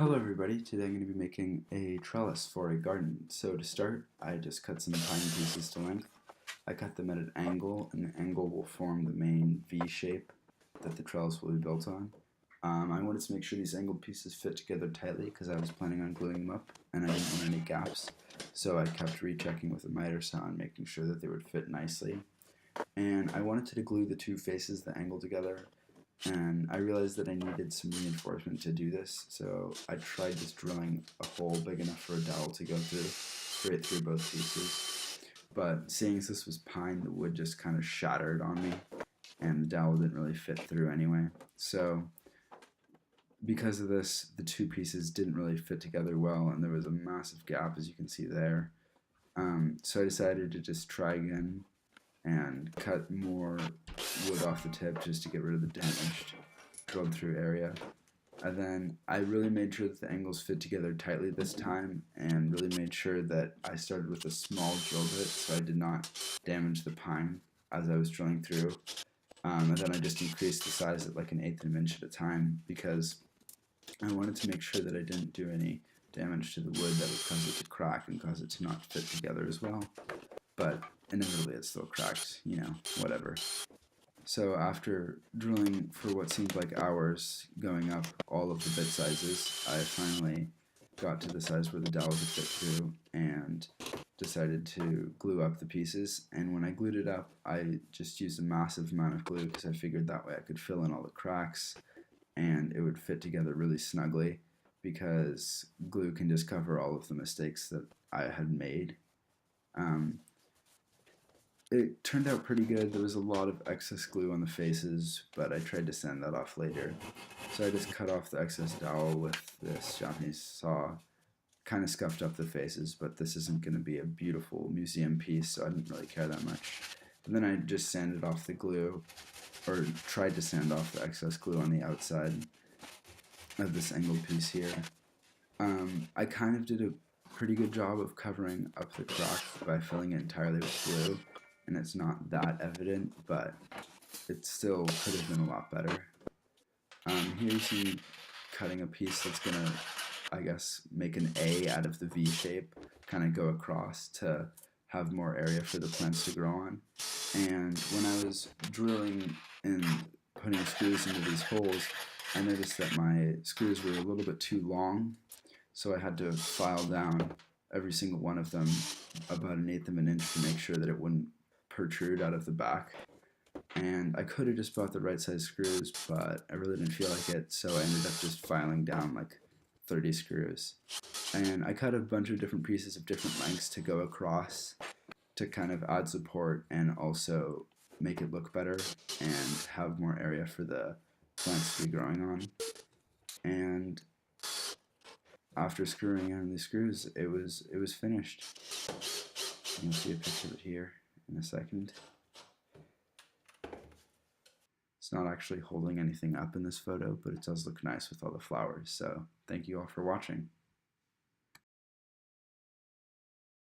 Hello everybody, today I'm going to be making a trellis for a garden. So to start, I just cut some pine pieces to length. I cut them at an angle, and the angle will form the main V shape that the trellis will be built on. I wanted to make sure these angled pieces fit together tightly because I was planning on gluing them up and I didn't want any gaps. So I kept rechecking with a miter saw and making sure that they would fit nicely. And I wanted to glue the two faces, the angle, together, and I realized that I needed some reinforcement to do this, so I tried just drilling a hole big enough for a dowel to go through, straight through both pieces. But seeing as this was pine, the wood just kind of shattered on me, and the dowel didn't really fit through anyway. So because of this, the two pieces didn't really fit together well, and there was a massive gap, as you can see there. So I decided to just try again and cut more wood off the tip just to get rid of the damaged drilled through area. And then I really made sure that the angles fit together tightly this time, and really made sure that I started with a small drill bit so I did not damage the pine as I was drilling through. And then I just increased the size at like 1/8 of an inch at a time because I wanted to make sure that I didn't do any damage to the wood that would cause it to crack and cause it to not fit together as well. But inevitably it still cracked, whatever. So after drilling for what seemed like hours, going up all of the bit sizes, I finally got to the size where the dowel could fit through and decided to glue up the pieces. And when I glued it up, I just used a massive amount of glue because I figured that way I could fill in all the cracks and it would fit together really snugly, because glue can just cover all of the mistakes that I had made. It turned out pretty good. There was a lot of excess glue on the faces, but I tried to sand that off later. So I just cut off the excess dowel with this Japanese saw. Kind of scuffed up the faces, but this isn't going to be a beautiful museum piece, so I didn't really care that much. And then I just sanded off the glue, or tried to sand off the excess glue on the outside of this angled piece here. I kind of did a pretty good job of covering up the crack by filling it entirely with glue, and it's not that evident, but it still could have been a lot better. Here you see cutting a piece that's going to, I guess, make an A out of the V shape, kind of go across to have more area for the plants to grow on. And when I was drilling and putting screws into these holes, I noticed that my screws were a little bit too long, so I had to file down every single one of them about 1/8 of an inch to make sure that it wouldn't protrude out of the back. And I could have just bought the right size screws, but I really didn't feel like it, so I ended up just filing down like 30 screws. And I cut a bunch of different pieces of different lengths to go across to kind of add support and also make it look better and have more area for the plants to be growing on. And after screwing in the screws, it was finished. You'll see a picture of it here in a second. It's not actually holding anything up in this photo, but it does look nice with all the flowers. So thank you all for watching.